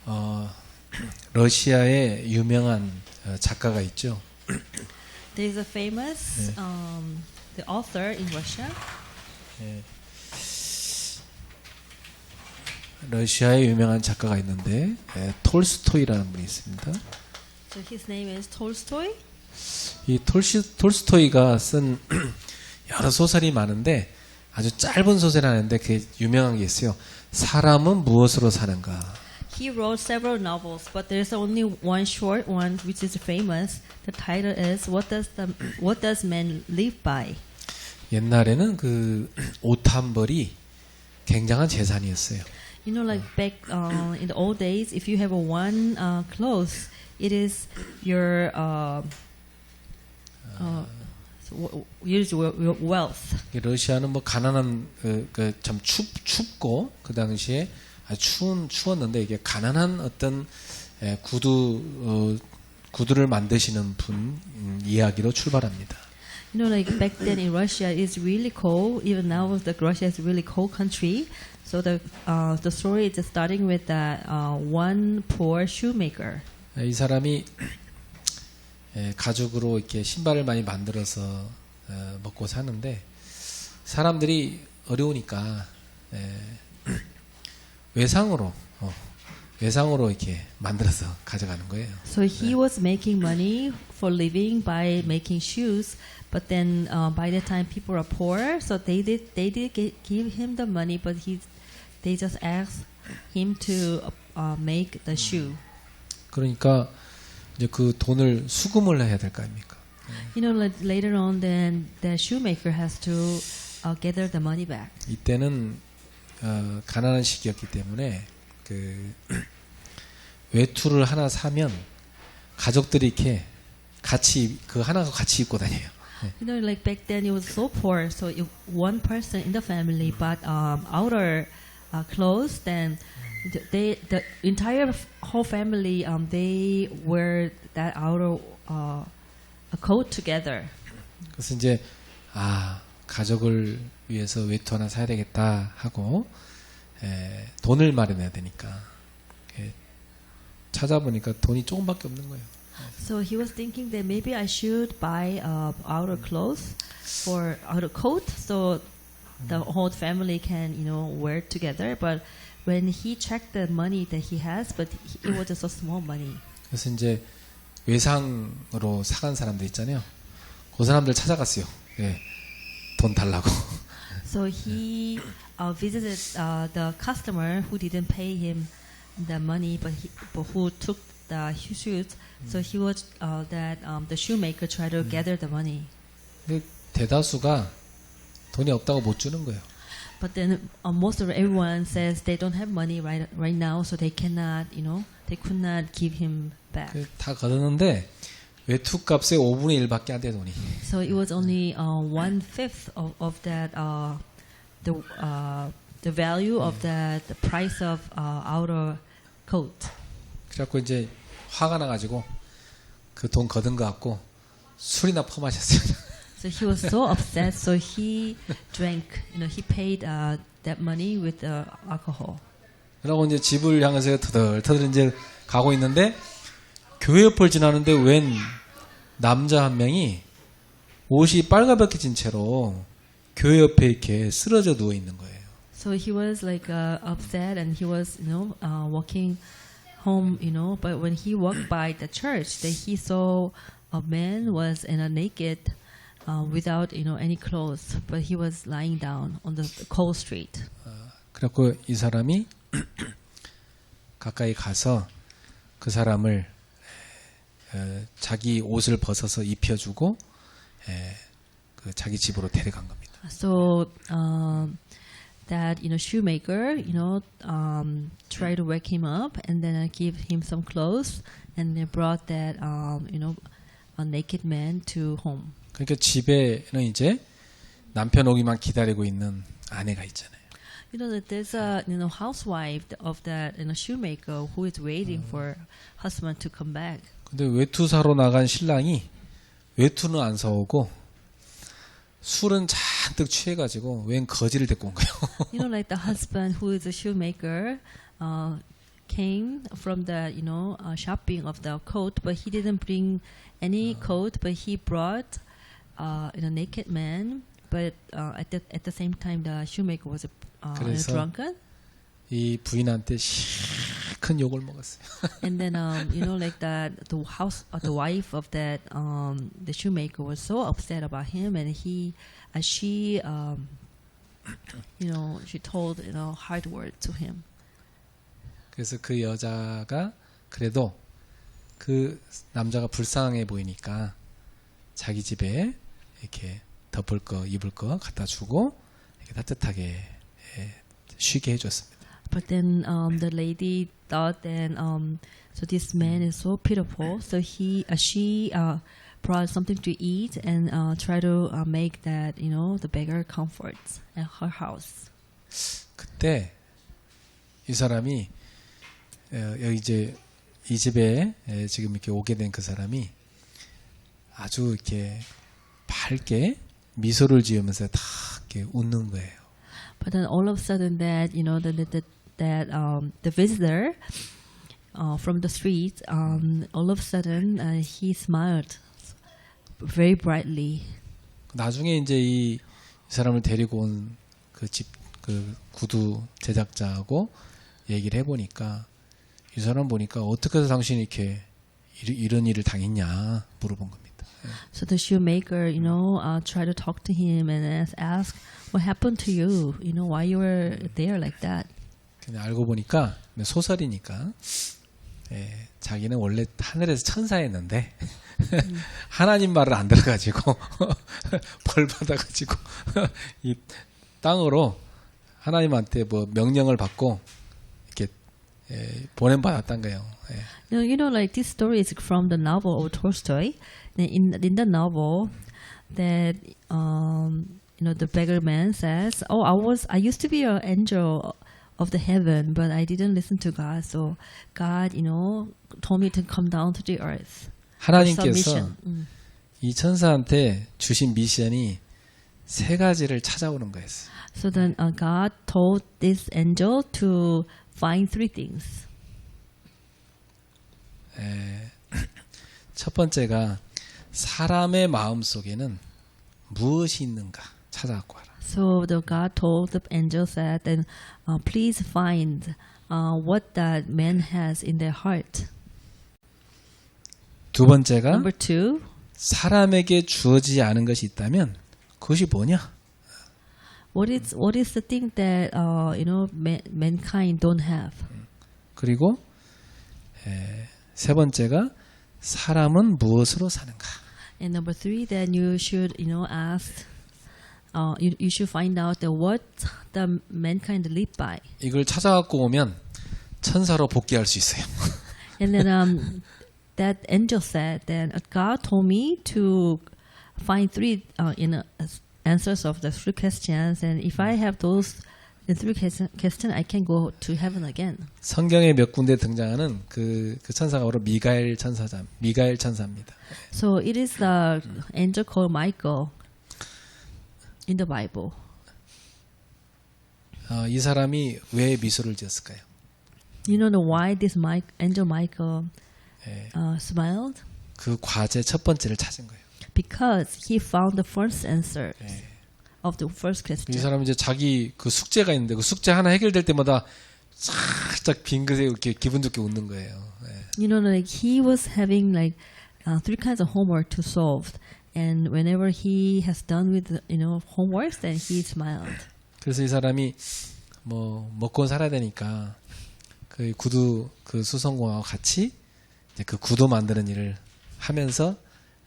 어, 러시아의 유명한 작가가 있죠. There is a famous the author in Russia. 예. 러시아의 유명한 작가가 있는데 톨스토이라는 분이 있습니다. So his name is Tolstoy. 이 톨스토이가 쓴 여러 소설이 많은데 아주 짧은 소설이 하는데 그 유명한 게 있어요. 사람은 무엇으로 사는가? He wrote several novels, but there's only one short one which is famous. The title is What Does Man Live By? 옛날에는 그 옷 한 벌이 굉장한 재산이었어요. You know, like back in the old days, if you have a one clothes, it is your your wealth. 러시아는 뭐 가난한 참 춥고 그 당시에 아주 추웠는데 이게 가난한 어떤 구두를 만드시는 분 이야기로 출발합니다. You know, like back then in Russia, it's really cold. Even now, the Russia is a really cold country. So the story is starting with that one poor shoemaker. 이 사람이 가죽으로 이렇게 신발을 많이 만들어서 먹고 사는데 사람들이 어려우니까 외상으로 이렇게 만들어서 가져가는 거예요. So he was making money for living by making shoes, but then by the time people are poor, so they did give him the money, but they just asked him to make the shoe. 그러니까 이제 그 돈을 수금을 해야 될 거 아닙니까? You know, like later on, then the shoemaker has to gather the money back. 이때는 가난한 시기였기 때문에 그 외투를 하나 사면 가족들이 이렇게 같이 그 하나가 같이 입고 다녀요. You know, like back then it was so poor, so if one person in the family bought outer clothes, then the entire whole family they wear that outer a coat together. 그래서 이제 가족을 위해서 외투 하나 사야 되겠다 하고 돈을 마련해야 되니까 찾아보니까 돈이 조금밖에 없는 거예요. So he was thinking that maybe I should buy outer clothes for outer coat, so the whole family can wear together. But when he checked the money that he has, but it was just a small money. 그래서 이제 외상으로 사간 사람들 있잖아요. 그 사람들 찾아갔어요. 돈 달라고. So he visited the customer who didn't pay him the money, but who took the shoes. So he was the shoemaker tried to gather the money. 근데 대다수가 돈이 없다고 못 주는 거예요. But then most of everyone says they don't have money right now, so they cannot, they could not give him back. 다 걷었는데 외투 값의 5분의 1밖에 안 돼 돈이. So it was only 1/5 of that the value of the price of outer coat. 그래갖고 이제 화가 나가지고 그 돈 걷은 거 갖고 술이나 퍼마셨어요. So he was so upset. So he drank. He paid that money with alcohol. 그러고 이제 집을 향해서 터덜터덜 이제 가고 있는데 교회 옆을 지나는데 웬 남자 한 명이 옷이 빨갛게 채로 교회 옆에 이렇게 쓰러져 누워 있는 거예요. So he was like upset, and he was walking home. But when he walked by the church, that he saw a man was in a naked. Without any clothes, but he was lying down on the cold street. 그래갖고 이 사람이 가까이 가서 그 사람을 자기 옷을 벗어서 입혀주고 그 자기 집으로 데려간 겁니다. So that shoemaker tried to wake him up and then give him some clothes, and they brought that a naked man to home. 그러니까 집에는 이제 남편 오기만 기다리고 있는 아내가 있잖아요. You know that there's a housewife of that shoemaker who is waiting for husband to come back. 근데 외투 사러 나간 신랑이 외투는 안 사오고 술은 잔뜩 취해가지고 웬 거지를 데리고 온 거예요. You know, like the husband who is a shoemaker came from the shopping of the coat, but he didn't bring any coat, but he brought naked man. But at the same time, the shoemaker was 그래서 drunken. 이 부인한테 큰 욕을 먹었어요. And then like that the wife of that the shoemaker was so upset about him, and she told hard words to him. 그래서 그 여자가 그래도 그 남자가 불쌍해 보이니까 자기 집에 이렇게 덮을 거 입을 거 갖다 주고 이렇게 따뜻하게 쉬게 해줬습니다. But then the lady thought that so this man is so pitiful, so she brought something to eat and try to make that the beggar comforts at her house. 그때 이 사람이 여기 이제 이 집에 지금 이렇게 오게 된 그 사람이 아주 이렇게 밝게 미소를 지으면서 다 이렇게 웃는 거예요. But then all of a sudden that the visitor from the street all of a sudden he smiled very brightly. 나중에 이제 이 사람을 데리고 온 그 집 그 구두 제작자하고 얘기를 해보니까 이 사람 보니까 어떻게 해서 당신이 이렇게 이런 일을 당했냐 물어본 겁니다. So the shoemaker, tried to talk to him and ask, "What happened to you? Why you were there like that?" 그냥 알고 보니까 소설이니까 자기는 원래 하늘에서 천사였는데 하나님 말을 안 들어가지고 벌 받아가지고 이 땅으로 하나님한테 뭐 명령을 받고 이렇게 보냄 받았단 거예요. Like this story is from the novel of Tolstoy. In the novel, that the beggar man says, "Oh, I used to be an angel of the heaven, but I didn't listen to God. So God, told me to come down to the earth." 하나님께서 이 천사한테 주신 미션이 세 가지를 찾아오는 거였어요. So then God told this angel to find three things. 첫 번째가 사람의 마음 속에는 무엇이 있는가 찾아갖고 와라. So the God told the angel that, then please find what that man has in their heart. 두 번째가 Number two, 사람에게 주어지지 않은 것이 있다면 그것이 뭐냐? what is the thing that mankind don't have? 그리고 세 번째가 사람은 무엇으로 사는가? And number three, then you should ask. You should find out what the mankind live by. 이걸 찾아갖고 오면 천사로 복귀할 수 있어요. And then that angel said that God told me to find three answers of the three questions, and if I have those three questions, I can go to heaven again. 성경에 몇 군데 등장하는 그 천사가 바로 미가엘 천사입니다. So it is the angel called Michael in the Bible. 이 사람이 왜 미소를 지었을까요? You know why this angel Michael smiled? 그 과제 첫 번째를 찾은 거예요. Because he found the first answer of the first 이 question. 사람이 이제 자기 그 숙제가 있는데 그 숙제 하나 해결될 때마다 살짝 빙긋에 이렇게 기분 좋게 웃는 거예요. Like he was having like three kinds of homework to solve, and whenever he has done with homeworks, then he smiled. 그래서 이 사람이 뭐 먹고 살아야 되니까 그 구두 그 수성공하고 같이 이제 그 구두 만드는 일을 하면서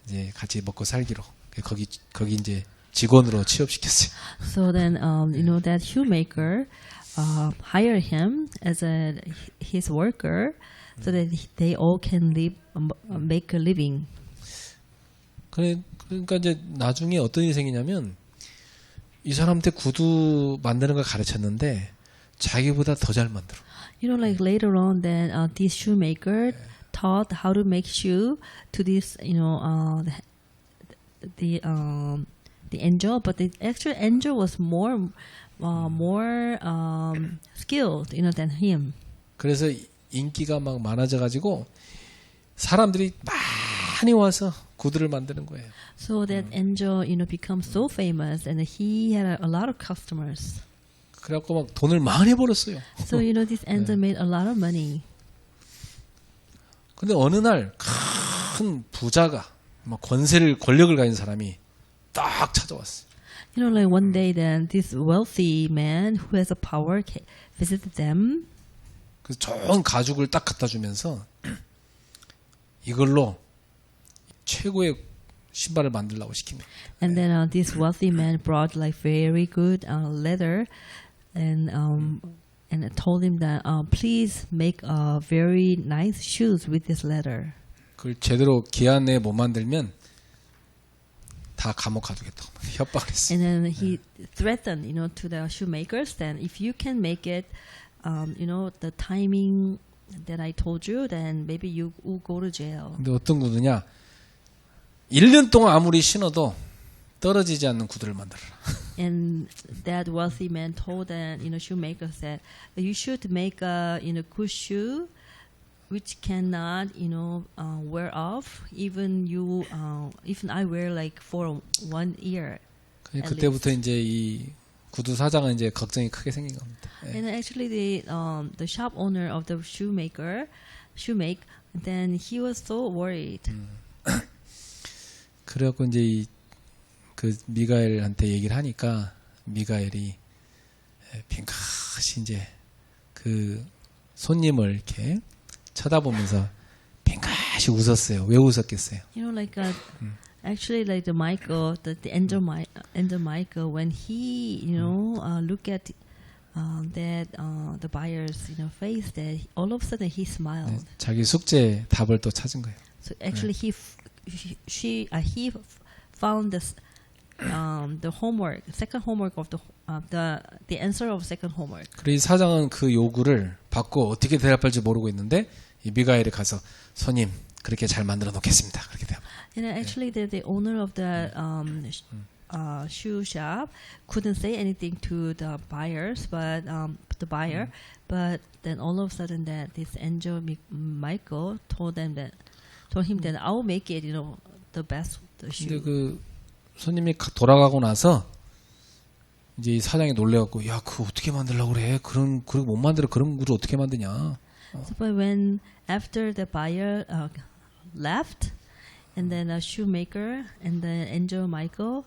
이제 같이 먹고 살기로 거기 이제 직원으로 취업시켰어요. So then that shoemaker hired him as his worker, so that they all can make a living. 그러니까 이제 나중에 어떤 일이 생기냐면 이 사람한테 구두 만드는 걸 가르쳤는데 자기보다 더 잘 만들어. Like later on, then this shoemaker taught how to make shoe to this, the angel, but the actual angel was more skilled, than him. 그래서 인기가 막 많아져가지고 사람들이 많이 와서 구두를 만드는 거예요. So that angel, become so famous, and he had a lot of customers. 그래갖고 막 돈을 많이 벌었어요. So this angel made a lot of money. 근데 어느 날 큰 부자가 막 권력을 가진 사람이 딱 찾아왔어요. Like one day, then this wealthy man who has a power visited them. 그래서 좋은 가죽을 딱 갖다 주면서 이걸로 최고의 신발을 만들라고 시킵니다. And then this wealthy man brought like very good leather, and told him that please make very nice shoes with this leather. 그걸 제대로 기한 내에 못 만들면 다 감옥 가두겠다고 협박을 했어요. And then he threatened, to the shoemakers that if you can make it, the timing that I told you, then maybe you will go to jail. 근데 어떤 구두냐? 1년 동안 아무리 신어도 떨어지지 않는 구두를 만들어라. And that wealthy man told the shoemakers that you should make a good shoe which cannot wear off, even I wear like for 1 year. 그때부터 이제 이 구두 사장은 이제 걱정이 크게 생긴 겁니다. 예. And actually the shop owner of the shoemake, then he was so worried. 그래갖고 이제 그 미가엘한테 얘기를 하니까 미가엘이 빙긋이 이제 그 손님을 이렇게 쳐다보면서 빙긋이 웃었어요. 왜 웃었겠어요? Actually, like the Michael, the angel Michael, when he look at that the buyer's face, that all of a sudden he smiled. 자기 숙제 답을 또 찾은 거예요. So actually he found this the homework, second homework of the answer of second homework. 그래서 이 사장은 그 요구를 받고 어떻게 대답할지 모르고 있는데 이 미가엘이 가서 손님 그렇게 잘 만들어 놓겠습니다. 그렇게 대답. And actually, the owner of the shoe shop couldn't say anything to the buyers, but but then all of a sudden that this angel Michael told him that I'll make it, the best the shoe. 근데 그 손님이 돌아가고 나서 이제 이 사장이 놀래갖고 야 그거 어떻게 만들려고 그래? 그런 못 만들어 그런 구두 어떻게 만드냐? So, but when after the buyer left, and then a shoemaker and the angel Michael,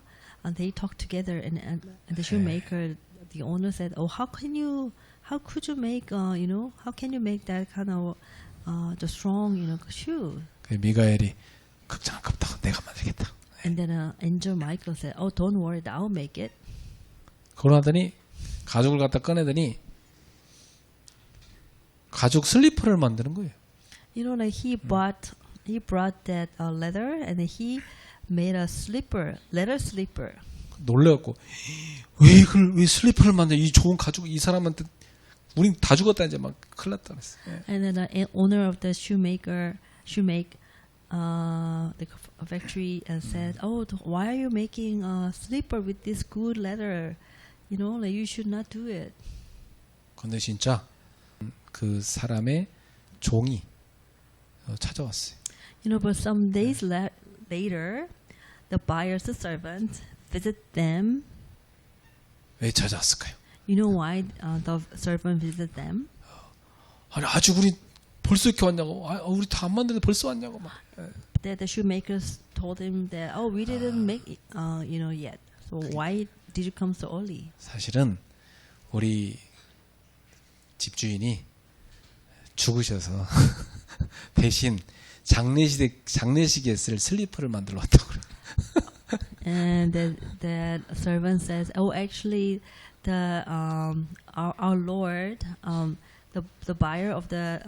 they talked together, and the shoemaker, the owner said, "Oh, how could you make, how can you make that kind of the strong, shoe?" 그 미가엘이 걱정 없다, 내가 만들겠다. And then angel Michael said, "Oh, don't worry, I'll make it." 그러더니 가죽을 갖다 꺼내더니 가죽 슬리퍼를 만드는 거예요. Like he brought that leather, and he made a leather slipper. 놀래갖고 왜 슬리퍼를 만들? 이 좋은 가죽 이 사람한테 우린 다 죽었다 이제 막 큰일 났다 그랬어. And then the owner of the shoemake the factory said, "Oh, why are you making a slipper with this good leather? Like you should not do it." 근데 진짜 그 사람의 종이 찾아왔어요. But some days later, the buyer's servant visited them. 왜 찾아왔을까요? You know why the servant visited them? 아니 아직 우리 벌써 이렇게 왔냐고. 우리 다 안 만드는데 벌써 왔냐고 막. That the shoemakers told him that, "Oh, we didn't make it, yet. So why did you come so early?" 사실은 우리 집주인이 죽으셔서 대신 장례식에 쓸 슬리퍼를 만들어 왔다고 그래요. And the servant says, "Oh, actually, our Lord, the buyer of the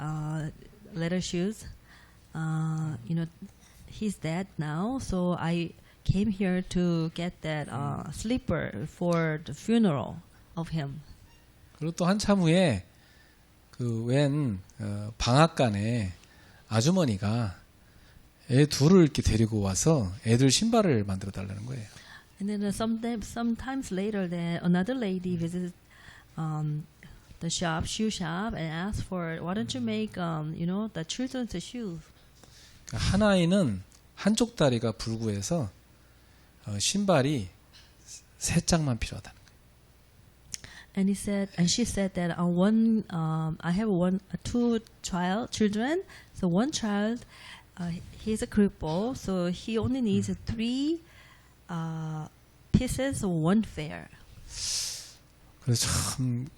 leather shoes, he's dead now. So I came here to get that slipper for the funeral of him." 그리고 또 한참 후에 웬 방앗간에 아주머니가 애 둘을 이렇게 데리고 와서 애들 신발을 만들어 달라는 거예요. And then sometimes later, another lady visited the shop, shoe shop, and asked for, why don't you make, the children's shoes? 한 아이는 한쪽 다리가 불구해서 신발이 3짝만 필요하다. And she said that I have two children. So one child, he's a cripple, so he only needs 3 pieces of one pair. 그래서 참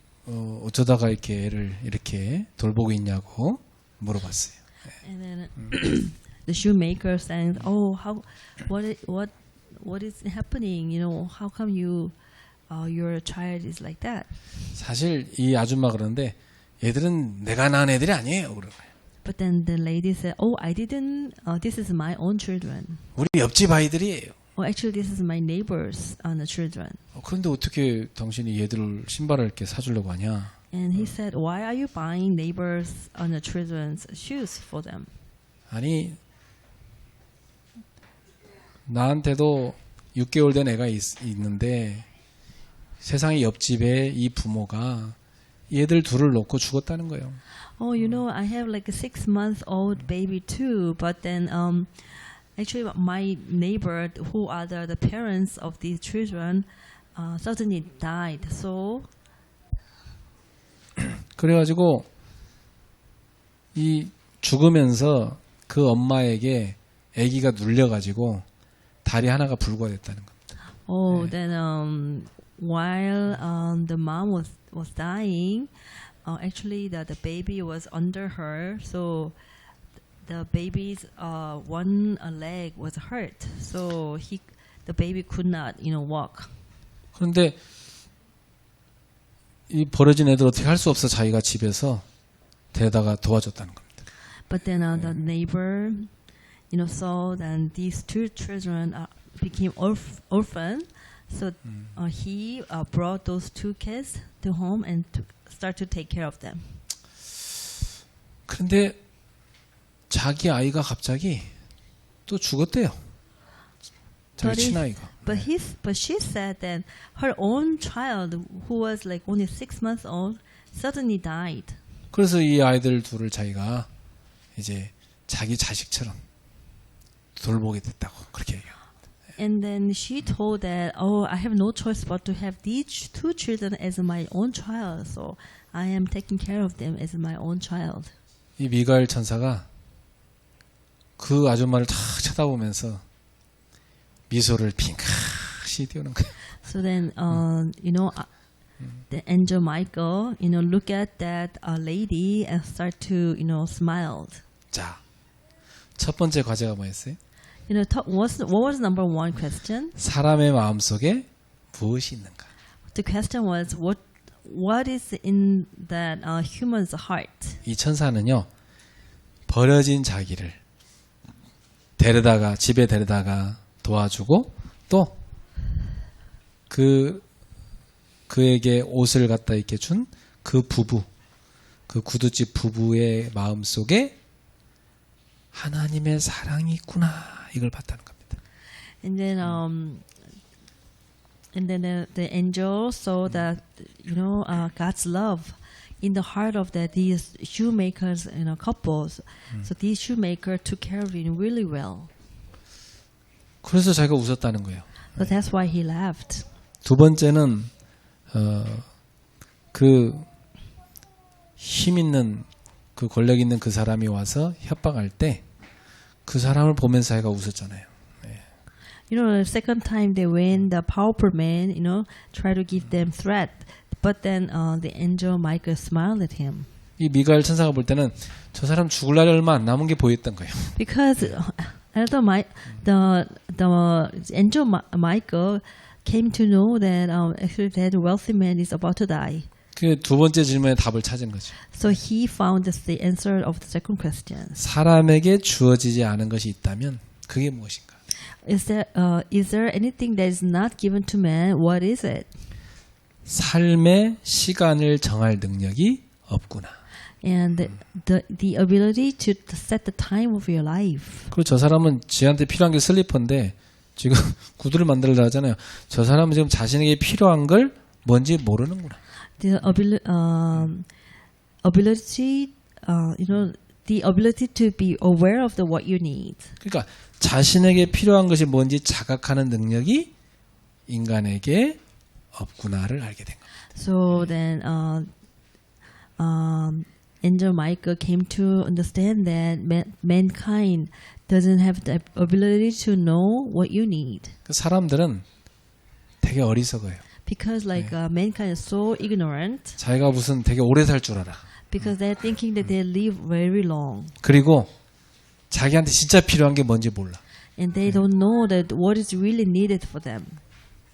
어쩌다가 이렇게 애를 이렇게 돌보고 있냐고 물어봤어요. And then the shoemaker said, "Oh, what is happening? How come your child is like that?" 사실 이 아줌마 그러는데 얘들은 내가 낳은 애들이 아니에요. 그러는 거예요. But then the lady said, "Oh, I didn't. This is my own children. 우리 옆집 아이들이에요. Oh, actually, this is my neighbors' children." 그런데 어떻게 당신이 얘들을 신발을 이렇게 사주려고 하냐? And he said, "Why are you buying neighbors' children's shoes for them?" 아니 나한테도 6개월 된 애가 있는데 세상에 옆집에 이 부모가 얘들 둘을 놓고 죽었다는 거예요. Oh, I have like a 6-month-old baby too, but then actually my neighbor, who are the parents of these children, suddenly died. So 그래가지고 이 죽으면서 그 엄마에게 아기가 눌려가지고 다리 하나가 불구가 됐다는 겁니다. then while the mom was dying, actually the baby was under her, so the baby's one leg was hurt, so the baby could not walk. 그런데 이 버려진 애들 어떻게 할 수 없어 자기가 집에서 데려다가 도와줬다는 겁니다. But then the neighbor, saw that these two children became orphan, so he brought those 2 kids to home and start to take care of them. 그런데 자기 아이가 갑자기 또 죽었대요. 자기 친아이가. But she said that her own child, who was like only 6 months old, suddenly died. 그래서 이 아이들 둘을 자기가 이제 자기 자식처럼 돌보게 됐다고 그렇게 얘기해요. And then she told that, "Oh, I have no choice but to have these 2 children as my own child, so I am taking care of them as my own child." 이 미가엘 천사가 그 아줌마를 탁 쳐다보면서 미소를 핑크시 띄우는 거예요. So then, the angel Michael, look at that lady and start to, smiled. 자, 첫 번째 과제가 뭐였어요? What was number 1 question? 사람의 마음속에 무엇이 있는가? The question was, what is in that human's heart? 이 천사는요, 버려진 자기를 집에 데려다가 도와주고 또 그에게 옷을 갖다 입게 준 그 부부, 그 구두집 부부의 마음 속에 하나님의 사랑이 있구나 이걸 봤다는 겁니다. And then the angel saw that God's love in the heart of these shoemakers, couples. So these shoemakers took care of him really well. 그래서 자기가 웃었다는 거예요. So that's why he laughed. 두 번째는 그 힘 있는 그 권력 있는 그 사람이 와서 협박할 때 그 사람을 보면서 자기가 웃었잖아요. The second time when the powerful man, try to give them threat, but then the angel Michael smiled at him. 이 미가엘 천사가 볼 때는 저 사람 죽을 날이 얼마 안 남은 게 보였던 거예요. Because the angel Michael came to know that actually that wealthy man is about to die. 그 두 번째 질문에 답을 찾은 거죠. So he found the answer of the second question. 사람에게 주어지지 않은 것이 있다면 그게 무엇인가? Is there anything that is not given to man? What is it? 삶의 시간을 정할 능력이 없구나. And the ability to set the time of your life. 그리고 저 사람은 지한테 필요한 게 슬리퍼인데 지금 구두를 만들려고 하잖아요. 저 사람은 지금 자신에게 필요한 걸 뭔지 모르는구나. The ability, the ability to be aware of what you need. 그러니까 자신에게 필요한 것이 뭔지 자각하는 능력이 인간에게 없구나를 알게 된 겁니다. So then, Angel Michael came to understand that mankind doesn't have the ability to know what you need. 그 사람들은 되게 어리석어요. Because mankind is so ignorant. 자기가 무슨 되게 오래 살 줄 알아. Because they're thinking that they live very long. 그리고 자기한테 진짜 필요한 게 뭔지 몰라. And they don't know that what is really needed for them.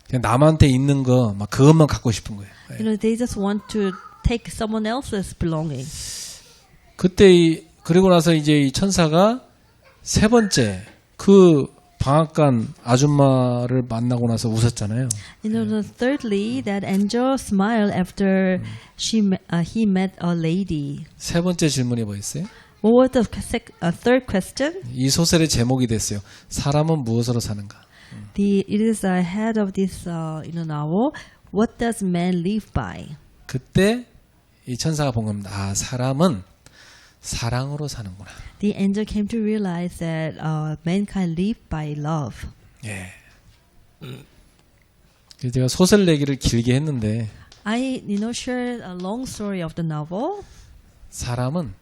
그냥 남한테 있는 거 막 그것만 갖고 싶은 거예요. They just want to take someone else's belonging. 그때 그리고 나서 이제 이 천사가 세 번째 그 방앗간 아줌마를 만나고 나서 웃었잖아요. Thirdly, that angel smiled after he met a lady. 세 번째 질문이 뭐였어요? What was the third question? 이 소설의 제목이 됐어요. 사람은 무엇으로 사는가? It is ahead of this novel. What does man live by? 그때 이 천사가 본 겁니다. 아, 사람은 사랑으로 사는구나. The angel came to realize that mankind live by love. 예. 그래서 제가 소설 내기를 길게 했는데 I shared a long story of the novel 사람은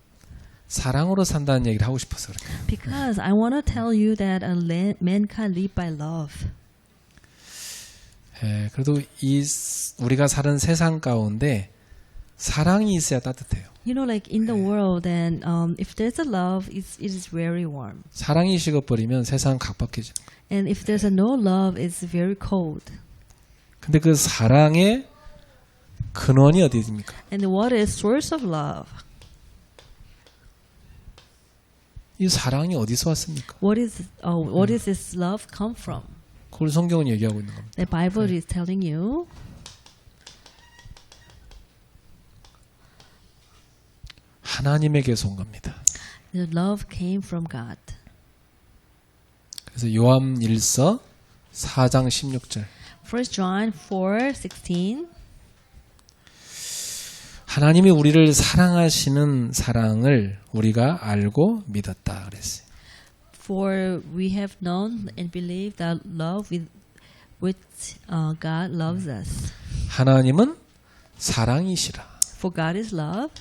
사랑으로 산다는 얘기를 하고 싶어서 그래요. because I want to tell you that mankind live by love. 예, 그래도 우리가 사는 세상 가운데 사랑이 있어야 따뜻해요. In the world, then if there's a love, it is very warm. 사랑이 식어버리면 세상 각박해지는 거예요. And if there's no love, it's very cold. 근데 그 사랑의 근원이 어디입니까? And what is source of love? 이 사랑이 어디서 왔습니까? What is this love come from? 그걸 성경은 얘기하고 있는 겁니다. The Bible is telling you. 하나님에게서 온 겁니다. The love came from God. 그래서 요한 1서 4장 16절 1 John 4:16. 하나님이 우리를 사랑하시는 사랑을 우리가 알고 믿었다 그랬어요. For we have known and believed that love with which God loves us. 하나님은 사랑이시라. For God is love.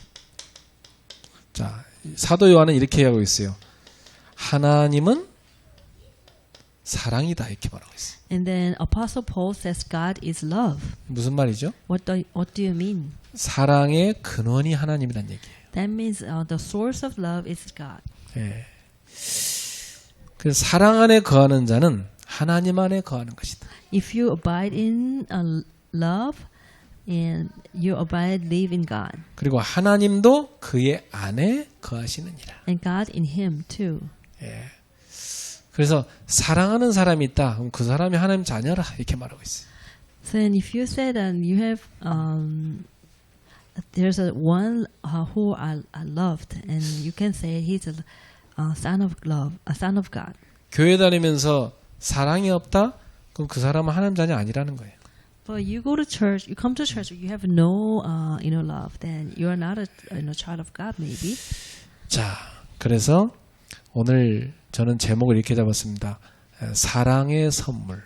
자, 사도 요한은 이렇게 하고 있어요. 하나님은 사랑이다 이렇게 말하고 있어요. And then Apostle Paul says God is love. 무슨 말이죠? What do you mean? 사랑의 근원이 하나님이란 얘기예요. That means the source of love is God. 예. 그래서 사랑 안에 거하는 자는 하나님 안에 거하는 것이다. If you abide in love, and you abide, live in God. 그리고 하나님도 그의 안에 거하시느니라. And God in Him too. 예. 그래서 사랑하는 사람이 있다. 그럼 그 사람이 하나님 자녀라 이렇게 말하고 있어요. So then if you say that you have, there's one who are loved, and you can say he's a son of love, a son of God. 교회 다니면서 사랑이 없다? 그럼 그 사람은 하나님 자녀 아니라는 거예요. But you go to church, you come to church, you have no, love, then you are not a child of God, maybe. 자, 그래서 오늘 저는 제목을 이렇게 잡았습니다. 사랑의 선물.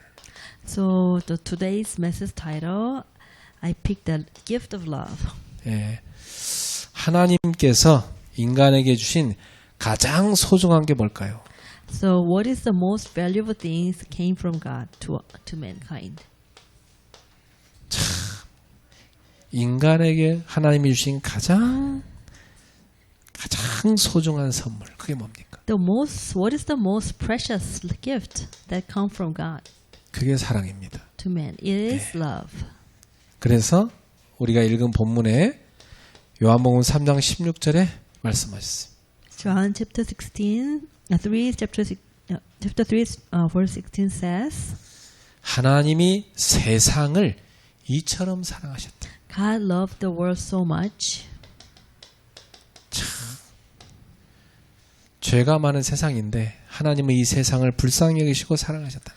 So today's message title, I picked the gift of love. 예, 하나님께서 인간에게 주신 가장 소중한 게 뭘까요? So what is the most valuable things came from God to mankind? 인간에게 하나님이 주신 가장 소중한 선물 그게 뭡니까? What is the most precious gift that come from God 그게 사랑입니다. to man? It is love. 그래서 우리가 읽은 본문에 요한복음 3장 16절에 말씀하셨어요. John chapter 16, chapter 3, verse 16 says, 하나님이 세상을 이처럼 사랑하셨다. God loved the world so much. 죄가 많은 세상인데 하나님은 이 세상을 불쌍히 여기시고 사랑하셨다.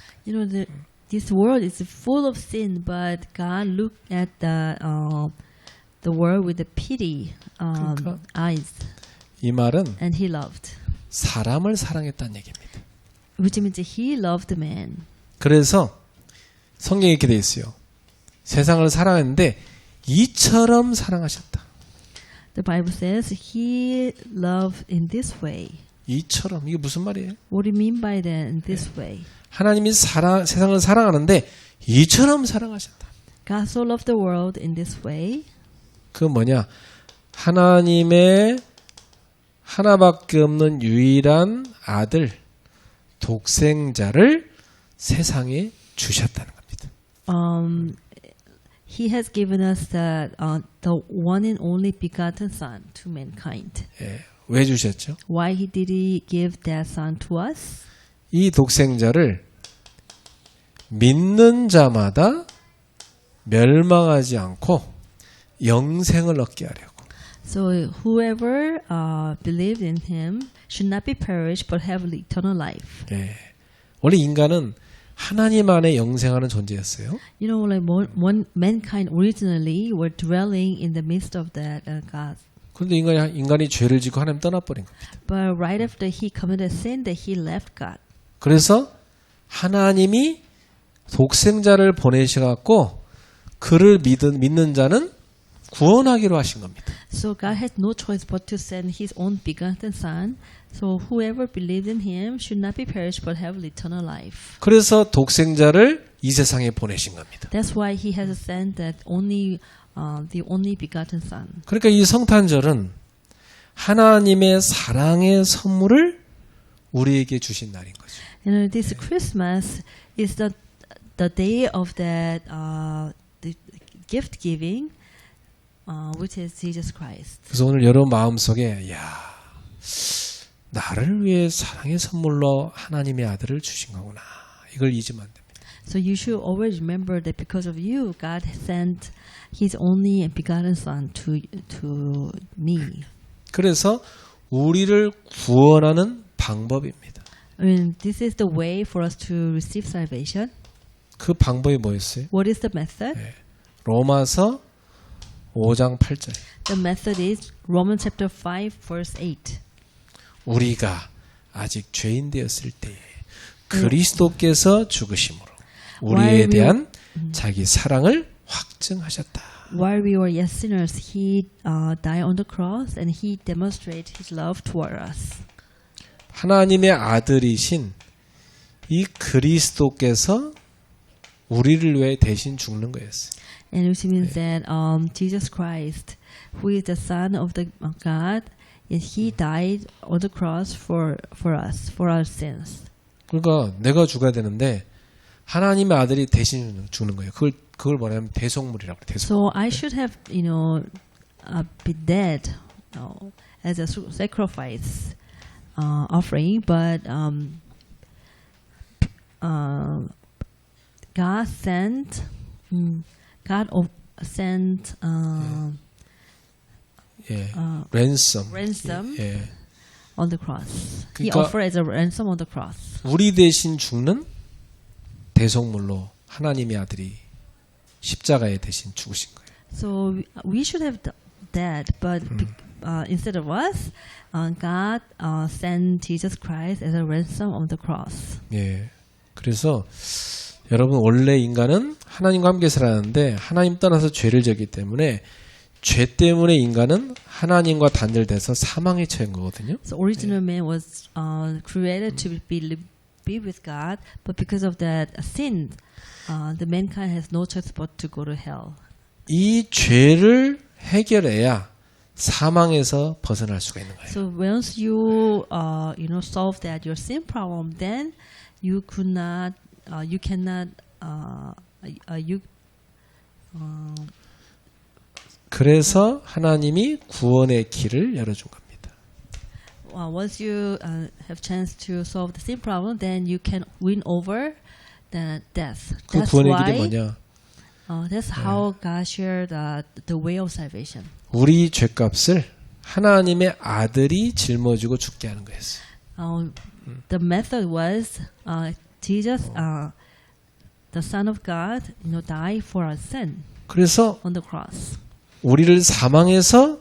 This world is full of sin, but God looked at the the world with the pity 그러니까 eyes, 이 말은 and he loved, 사람을 사랑했다는 얘기입니다. which means he loved man. 그래서 성경에 이렇게 돼 있어요. 세상을 사랑했는데 이처럼 사랑하셨다. The Bible says he loved in this way. 이처럼 이게 무슨 말이에요? What do you mean by that? In this way, 하나님이 세상을 사랑하는데 이처럼 사랑하셨다. God so loved the world in this way. 그 뭐냐? 하나님의 하나밖에 없는 유일한 아들 독생자를 세상에 주셨다는 겁니다. He has given us the one and only begotten Son to mankind. 예, 왜 주셨죠? Why did he give that Son to us? 이 독생자를 믿는 자마다 멸망하지 않고 영생을 얻게 하려고. So whoever believed in him should not be perished but have eternal life. 예, 원래 인간은 하나님 안에 영생하는 존재였어요. You know, like mankind originally were dwelling in the midst of that God. 그런데 인간이 죄를 짓고 하나님 떠나버린 겁니다. But right after he committed sin, that he left God. 그래서 하나님이 독생자를 보내셔갖고 그를 믿는 자는 구원하기로 하신 겁니다. So God had no choice but to send His own begotten Son. So whoever believed in Him should not be perished but have eternal life. 그래서 독생자를 이 세상에 보내신 겁니다. That's why He has sent that only the only begotten Son. 그러니까 이 성탄절은 하나님의 사랑의 선물을 우리에게 주신 날인 거죠. And this Christmas is the day of that the gift giving, which is Jesus Christ. 그래서 오늘 여러분 마음속에 나를 위해 사랑의 선물로 하나님의 아들을 주신 거구나. 이걸 잊으면 안 됩니다. So you should always remember that because of you, God sent His only begotten Son to me. 그래서 우리를 구원하는 방법입니다. I mean, this is the way for us to receive salvation. 그 방법이 뭐였어요? What is the method? 로마서 5장 8절. The method is Romans chapter 5 verse 8. 우리가 아직 죄인 되었을 때에 그리스도께서 죽으심으로 우리에 대한 자기 사랑을 확증하셨다. While we were yet sinners, He died on the cross and He demonstrated His love toward us. 하나님의 아들이신 이 그리스도께서 우리를 위해 대신 죽는 거였어요. And which means that Jesus Christ, who is the Son of the God, He died on the cross for us, for our sins. 그러니까 내가 죽어야 되는데 하나님의 아들이 대신 죽는 거예요. 그걸 뭐냐면 대속물이라고 그래요. So I should have, be dead as a sacrifice offering, but God sent ransom on the cross. He 그러니까 offered as a ransom on the cross. 우리 대신 죽는 대속물로 하나님의 아들이 십자가에 대신 죽으신 거예요. So we should have that, but instead of us, God sent Jesus Christ as a ransom on the cross. 예. 그래서 여러분 원래 인간은 하나님과 함께 살았는데 하나님 떠나서 죄를 지었기 때문에 죄 때문에 인간은 하나님과 단절돼서 사망에 처한 거거든요. So original man was created to be with God, but because of that sin, the mankind has no choice but to go to hell. 이 죄를 해결해야 사망에서 벗어날 수가 있는 거예요. So once you solve that your sin problem, then you cannot 그래서 하나님이 구원의 길을 열어준 겁니다. once you have chance to solve the sin problem, then you can win over the death. 그 That's 구원의 why. 길이 뭐냐? That's how God shared the way of salvation. 우리 죄값을 하나님의 아들이 짊어지고 죽게 하는 거였어요. The method was Jesus, the Son of God, died for our sin 그래서 on the cross. 우리를 사망에서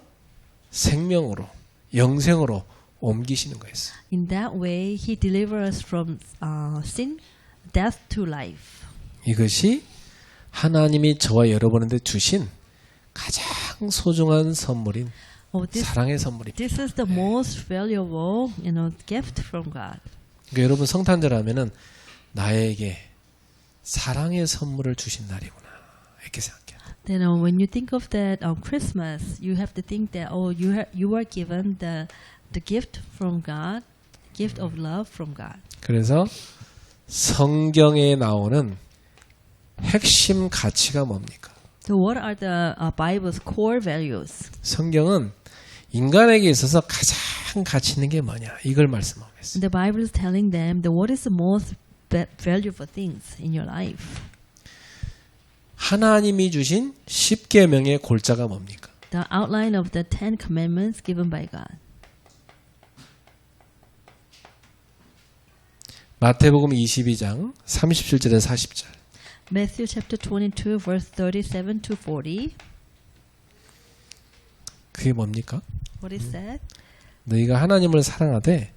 생명으로, 영생으로 옮기시는 거였어요. In that way, He delivers us from sin, death to life. 이것이 하나님이 저와 여러분한테 주신 가장 소중한 선물인 사랑의 선물입니다. This is the most valuable, gift from God. 그러니까 여러분 성탄절 하면은 나에게 사랑의 선물을 주신 날이구나 이렇게 생각해요. Then when you think of that Christmas, you have to think that you are given the gift from God, gift of love from God. 그래서 성경에 나오는 핵심 가치가 뭡니까? So what are the Bible's core values? 성경은 인간에게 있어서 가장 가치 있는 게 뭐냐 이걸 말씀하겠어요. The Bible is telling them that what is the most valuable things in your life. 하나님이 주신 10계명의 골자가 뭡니까? The outline of the 10 commandments given by God. 마태복음 22장 37절에서 40절. Matthew chapter 22 verse 37 to 40. 그게 뭡니까? What is that? 너희가 하나님을 사랑하되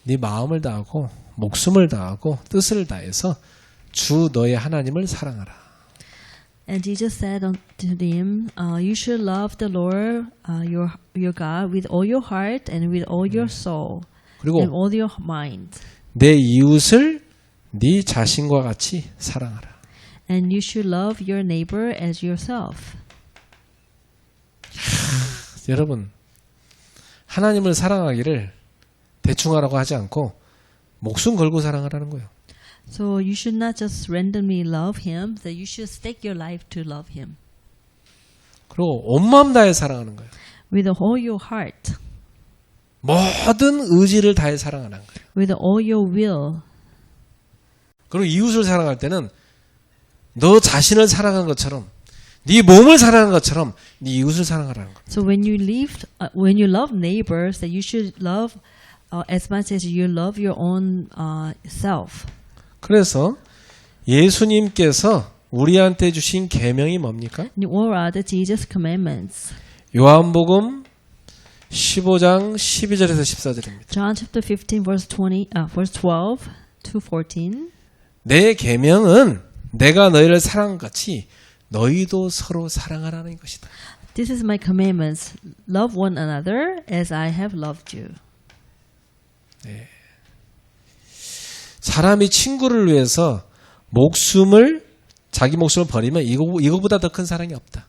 네 마음을 다하고 목숨을 다하고 뜻을 다해서 주 너의 하나님을 사랑하라. And Jesus said unto them, you should love the Lord your God with all your heart and with all your soul 그리고 and all your mind. 내 이웃을 네 자신과 같이 사랑하라. And you should love your neighbor as yourself. 여러분 하나님을 사랑하기를 대충 하라고 하지 않고 목숨 걸고 사랑하라는 거예요. So you should not just randomly love Him, that you should stake your life to love Him. 그리고 온 마음 다해 사랑하는 거예요. With all your heart, 모든 의지를 다해 사랑하는 거예요. with all your will. 그리고 이웃을 사랑할 때는 너 자신을 사랑한 것처럼 네 몸을 사랑한 것처럼 네 이웃을 사랑하라는 거예요. So when you love neighbors, that you should love as much as you love your own self. 그래서 예수님께서 우리한테 주신 계명이 뭡니까? What are the Jesus commandments? 요한복음 15장 12절에서 14절입니다. John chapter 15 verse 12 to 14. 내 계명은 내가 너희를 사랑한 같이 너희도 서로 사랑하라는 것이다. This is my commandments. Love one another as I have loved you. 네. 사람이 친구를 위해서 자기 목숨을 버리면 이거보다 더 큰 사랑이 없다.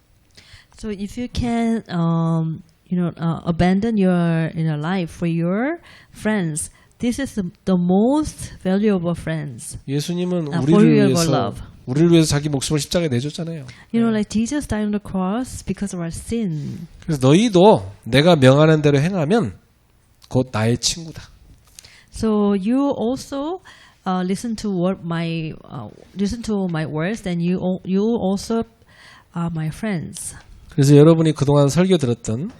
So if you can, abandon your life for your friends, this is the most valuable friends. 예수님은 for your love. 우리를 위해서 자기 목숨을 십자가에 내줬잖아요. Like Jesus died on the cross because of our sin. 그래서 너희도 내가 명하는 대로 행하면 곧 나의 친구다. So you also listen to my words, then you also are my friends. 그래서 여러분이 그동안 설교 들었던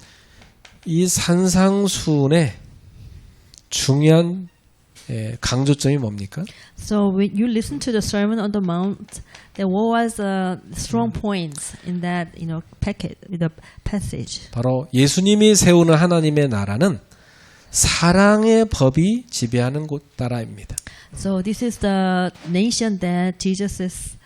이 산상수훈의 중요한 강조점이 뭡니까? So when you listen to the Sermon on the Mount, then what was the strong points in that the passage? 바로 예수님이 세우는 하나님의 나라는 사랑의 법이 지배하는 나라입니다. So this is the nation that Jesus is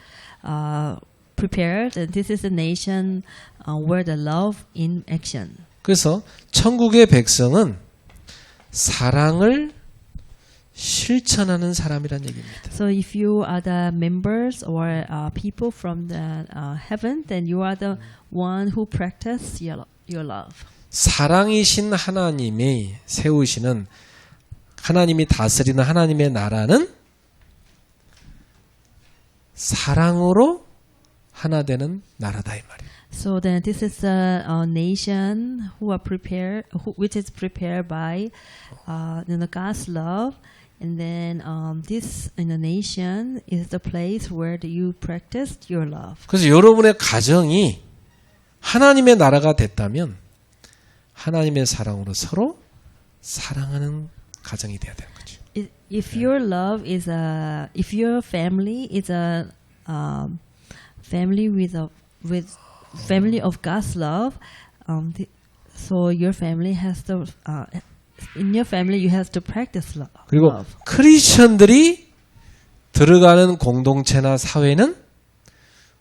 prepared, and this is the nation where the love in action. 그래서 천국의 백성은 사랑을 실천하는 사람이란 얘기입니다. So if you are the members or people from the heaven, then you are the one who practice your love. 사랑이신 하나님이 세우시는 하나님이 다스리는 하나님의 나라는 사랑으로 하나 되는 나라다 이 말이에요. So then this is a nation which is prepared by God's love, and then this in the nation is the place where you practice your love. 그래서 여러분의 가정이 하나님의 나라가 됐다면 하나님의 사랑으로 서로 사랑하는 가정이 되어야 되는 거죠. If your love is if your family is a family with family of God's love. So your family has to, in your family, you have to practice 그리고 love. 크리스천들이 들어가는 공동체나 사회는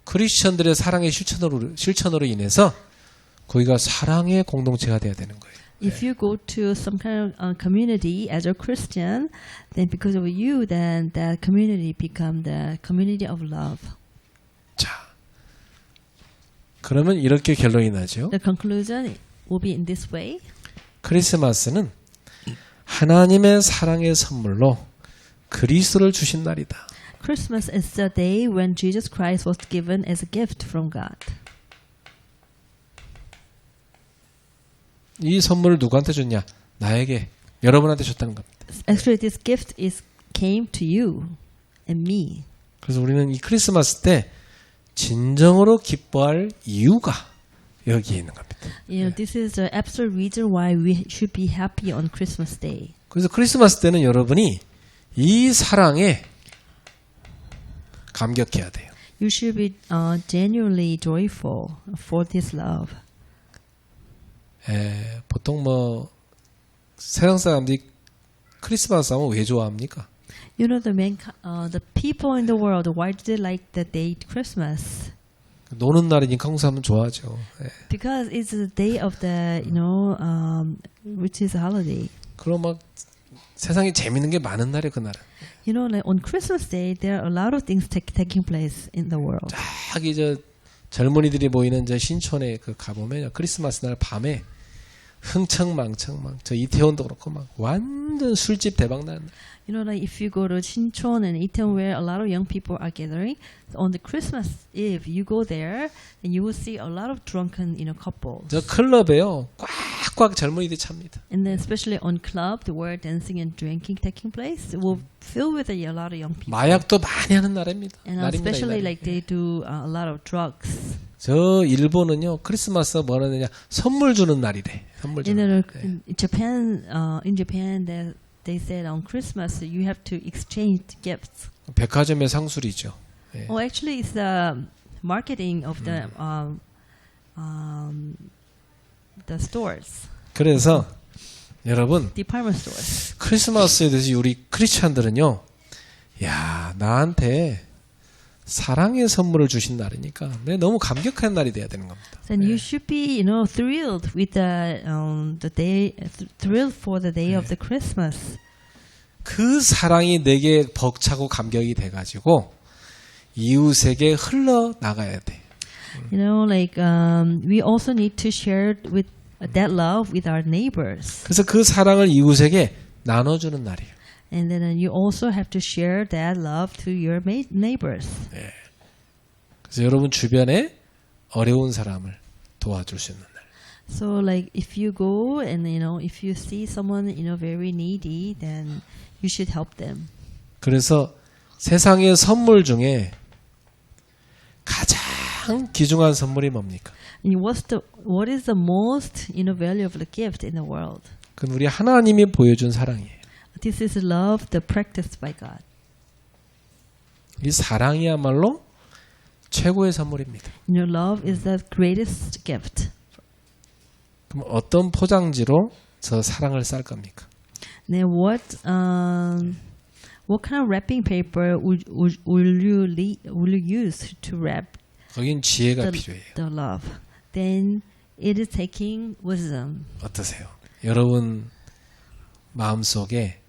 크리스천들의 사랑의 실천으로 인해서 거기가 사랑의 공동체가 돼야 되는 거예요. If you go to some kind of community as a Christian, then because of you, then that community become the community of love. 자, 그러면 이렇게 결론이 나죠. The conclusion will be in this way. 크리스마스는 하나님의 사랑의 선물로 그리스도를 주신 날이다. Christmas is the day when Jesus Christ was given as a gift from God. 이 선물을 누구한테 줬냐? 나에게, 여러분한테 줬다는 겁니다. Actually, this gift came to you and me. 그래서 우리는 이 크리스마스 때 진정으로 기뻐할 이유가 여기에 있는 겁니다. You know, this is the absolute reason why we should be happy on Christmas Day. 그래서 크리스마스 때는 여러분이 이 사랑에 감격해야 돼요. You should be genuinely joyful for this love. 보통 뭐 세상 사람들이 크리스마스 하면 왜 좋아합니까? You know, the people in the world, why do they like the date Christmas? 노는 날이니까 항상 하면 좋아하죠. Because it's the day of the, which is a holiday. 그럼 막 세상에 재밌는 게 많은 날이에요, 그날은. You know, like on Christmas Day, there are a lot of things taking place in the world. 쫙 이제 젊은이들이 모이는 저 신촌에 그 가보면 크리스마스 날 밤에 흥청망청 막 저 이태원도 그렇고 막 완전 술집 대박 나는. You know, like if you go to Sinchon and Itaewon, where a lot of young people are gathering, on the Christmas Eve, you go there and you will see a lot of drunken, couples. 저 클럽에요, 꽉꽉 젊은이들이 찹니다. And then especially on club, where dancing and drinking taking place, will fill with a lot of young people. 마약도 많이 하는 나라입니다. And 날입니다, especially 이 날이. like they do a lot of drugs. 저 일본은요 크리스마스 뭐 하느냐 선물 주는 날이래. 선물 주는 날. In Japan, they said on Christmas you have to exchange gifts. 백화점의 상술이죠. 예. Oh, actually, it's the marketing of the stores, 그래서 여러분 department stores. 크리스마스에 대해서 우리 크리스찬들은요, 야 나한테 사랑의 선물을 주신 날이니까 내 너무 감격한 날이 돼야 되는 겁니다. Then you should be, thrilled with the day, thrilled for the day of the Christmas. 그 사랑이 내게 벅차고 감격이 돼가지고 이웃에게 흘러 나가야 돼. You know, like we also need to share with that love with our neighbors. 그래서 그 사랑을 이웃에게 나눠주는 날이에요. And then you also have to share that love to your neighbors. 그래서 여러분 주변에 어려운 사람을 도와줄 수 있는 날. So like if you go and if you see someone very needy, then you should help them. 그래서 세상의 선물 중에 가장 귀중한 선물이 뭡니까? And what is the most valuable gift in the world? 그건 우리 하나님이 보여준 사랑이에요. This is love, the practiced by God. 이 사랑이야말로 최고의 선물입니다. Love is the greatest gift. 그럼 어떤 포장지로 저 사랑을 쌀 겁니까? Then what kind of wrapping paper will you use to wrap 거긴 지혜가 필요해요. the love? Then it is taking wisdom. 어떠세요? 여러분 마음속에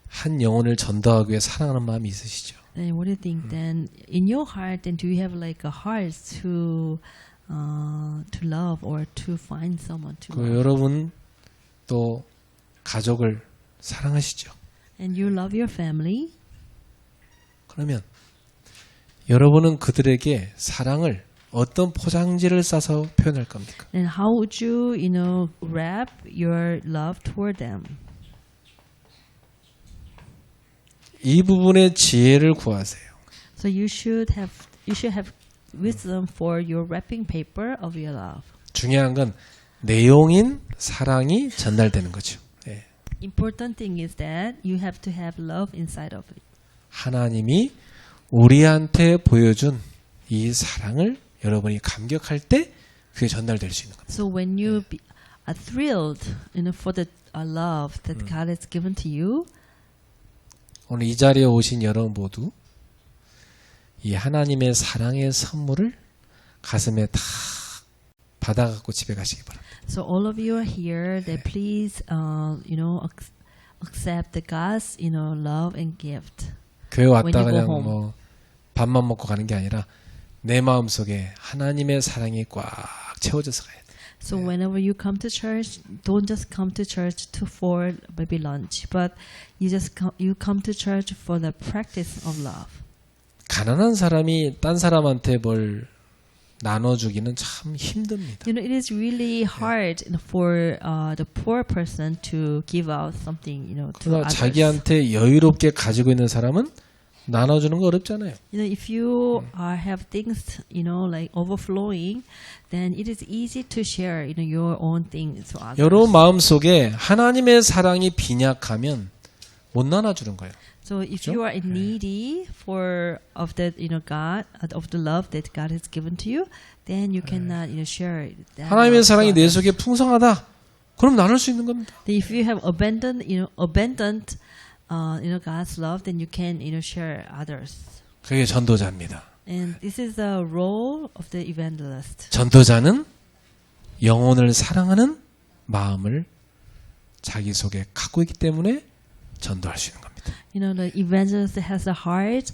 한 영혼을 전도하기 위해 사랑하는 마음이 있으시죠? And what do you think? Then in your heart, then do you have like a heart to love or to find someone to 그 love? 여러분 또 가족을 사랑하시죠? And you love your family. 그러면 여러분은 그들에게 사랑을 어떤 포장지를 싸서 표현할 겁니까? And how would you, wrap your love toward them? 이 부분의 지혜를 구하세요. So you should have wisdom for your wrapping paper of your love. 중요한 건 내용인 사랑이 전달되는 거죠. 예. Important thing is that you have to have love inside of it. 하나님이 우리한테 보여준 이 사랑을 여러분이 감격할 때 그게 전달될 수 있는 겁니다. So when you are thrilled, for the love that God has given to you, 오늘 이 자리에 오신 여러분 모두 이 하나님의 사랑의 선물을 가슴에 다 받아갖고 집에 가시기 바랍니다. so all of you are here. That please, accept the God's, love and gift. 교회 왔다 When you go 그냥 home. 뭐 밥만 먹고 가는 게 아니라 내 마음속에 하나님의 사랑이 꽉 채워져서 가야 돼. So whenever you come to church, don't just come to church for maybe lunch, but you come to church for the practice of love. 가난한 사람이 딴 사람한테 뭘 나눠주기는 참 힘듭니다. It is really hard for the poor person to give out something, to 그러나 others. 자기한테 여유롭게 가지고 있는 사람은 나눠주는 거 어렵잖아요. If you have things, like overflowing, then it is easy to share, your own things to others. 여러분 마음속에 하나님의 사랑이 빈약하면 못 나눠주는 거예요. So if you are needy of that, God, of the love that God has given to you, then you cannot, share that. 하나님의 love to 사랑이 내 others. 속에 풍성하다. 그럼 나눌 수 있는 겁니다. If you have abandoned, God's love, then you can, share others. 그게 전도자입니다. And this is the role of the evangelist. 전도자는 영혼을 사랑하는 마음을 자기 속에 갖고 있기 때문에 전도할 수 있는 겁니다. The evangelist has a heart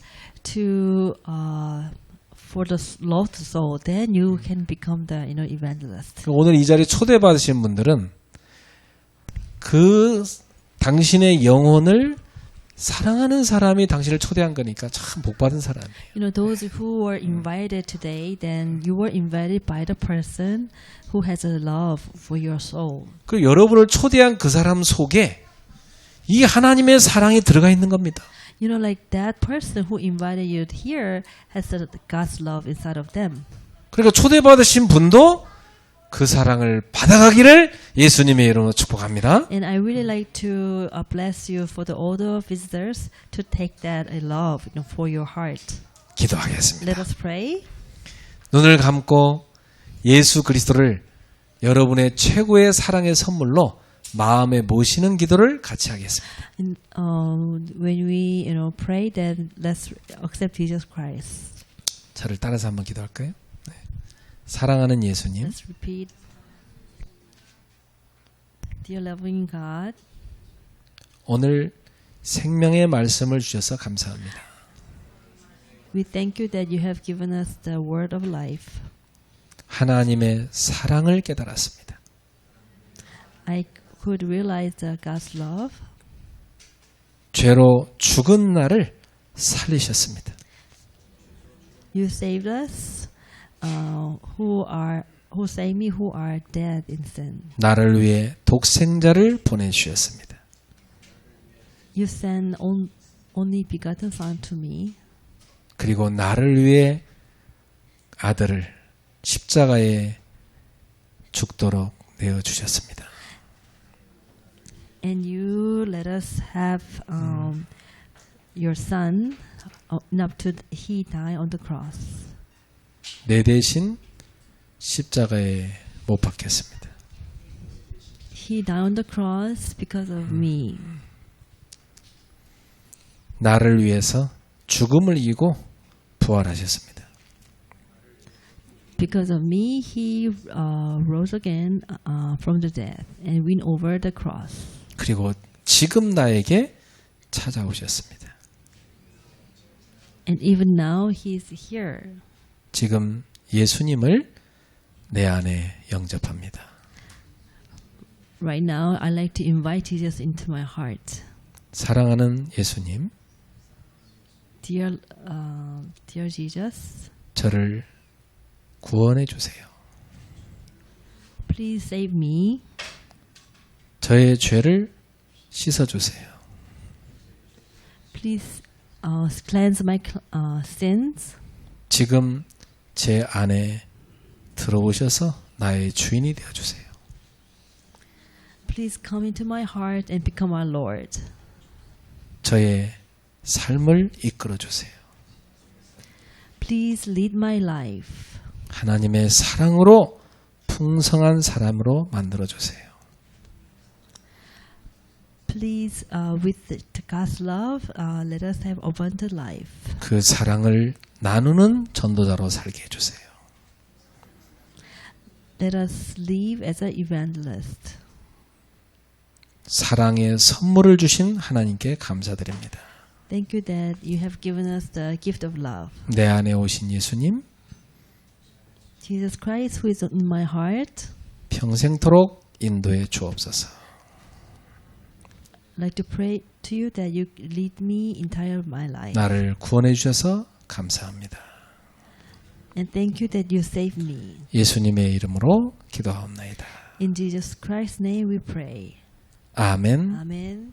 for the lost soul. Then you can become the, evangelist. 오늘 이 자리에 초대받으신 분들은 그 당신의 영혼을 사랑하는 사람이 당신을 초대한 거니까 참 복받은 사람이에요. Those who were invited today, then you were invited by the person who has a love for your soul. 그 여러분을 초대한 그 사람 속에 이 하나님의 사랑이 들어가 있는 겁니다. Like that person who invited you here has God's love inside of them. 그러니까 초대받으신 분도 그 사랑을 받아가기를 예수님의 이름으로 축복합니다. And I really like to bless you for the older visitors to take that love for your heart. 기도하겠습니다. Let us pray. 눈을 감고 예수 그리스도를 여러분의 최고의 사랑의 선물로 마음에 모시는 기도를 같이 하겠습니다. And, when we pray, then let's accept Jesus Christ. 저를 따라서 한번 기도할까요? 네. 사랑하는 예수님, Let's repeat. Dear loving God, 오늘 생명의 말씀을 주셔서 감사합니다. we thank you that you have given us the word of life. 하나님의 사랑을 깨달았습니다. I could realize God's love. 죄로 죽은 나를 살리셨습니다. You saved us, who save me who are dead in sin. 나를 위해 독생자를 보내주셨습니다. You sent only begotten Son to me, 그리고 나를 위해 아들을 십자가에 죽도록 내어주셨습니다. and you let us have your Son up to he died on the cross. 내 대신 십자가에 못 박혔습니다. He died on the cross because of me. 나를 위해서 죽음을 이기고 부활하셨습니다. Because of me, he rose again from the dead and win over the cross. 그리고 지금 나에게 찾아오셨습니다. And even now, he is here. 지금 예수님을 내 안에 영접합니다. Right now, I like to invite Jesus into my heart. 사랑하는 예수님, Dear Jesus, 저를 구원해 주세요. please save me. 저의 죄를 씻어 주세요. Please cleanse my sins. 지금 제 안에 들어오셔서 나의 주인이 되어 주세요. Please come into my heart and become our Lord. 저의 삶을 이끌어 주세요. Please lead my life. 하나님의 사랑으로 풍성한 사람으로 만들어 주세요. Please, with God's love, let us have abundant life. 그 사랑을 나누는 전도자로 살게 해주세요. Let us live as an evangelist. 사랑의 선물을 주신 하나님께 감사드립니다. Thank you that you have given us the gift of love. 내 안에 오신 예수님, Jesus Christ, who is in my heart, 평생토록 인도해 주옵소서. I'd like to pray to you that you lead me entire my life. 나를 구원해 주셔서 감사합니다. And thank you that you save me. 예수님의 이름으로 기도하옵나이다. In Jesus Christ's name we pray. 아멘. Amen.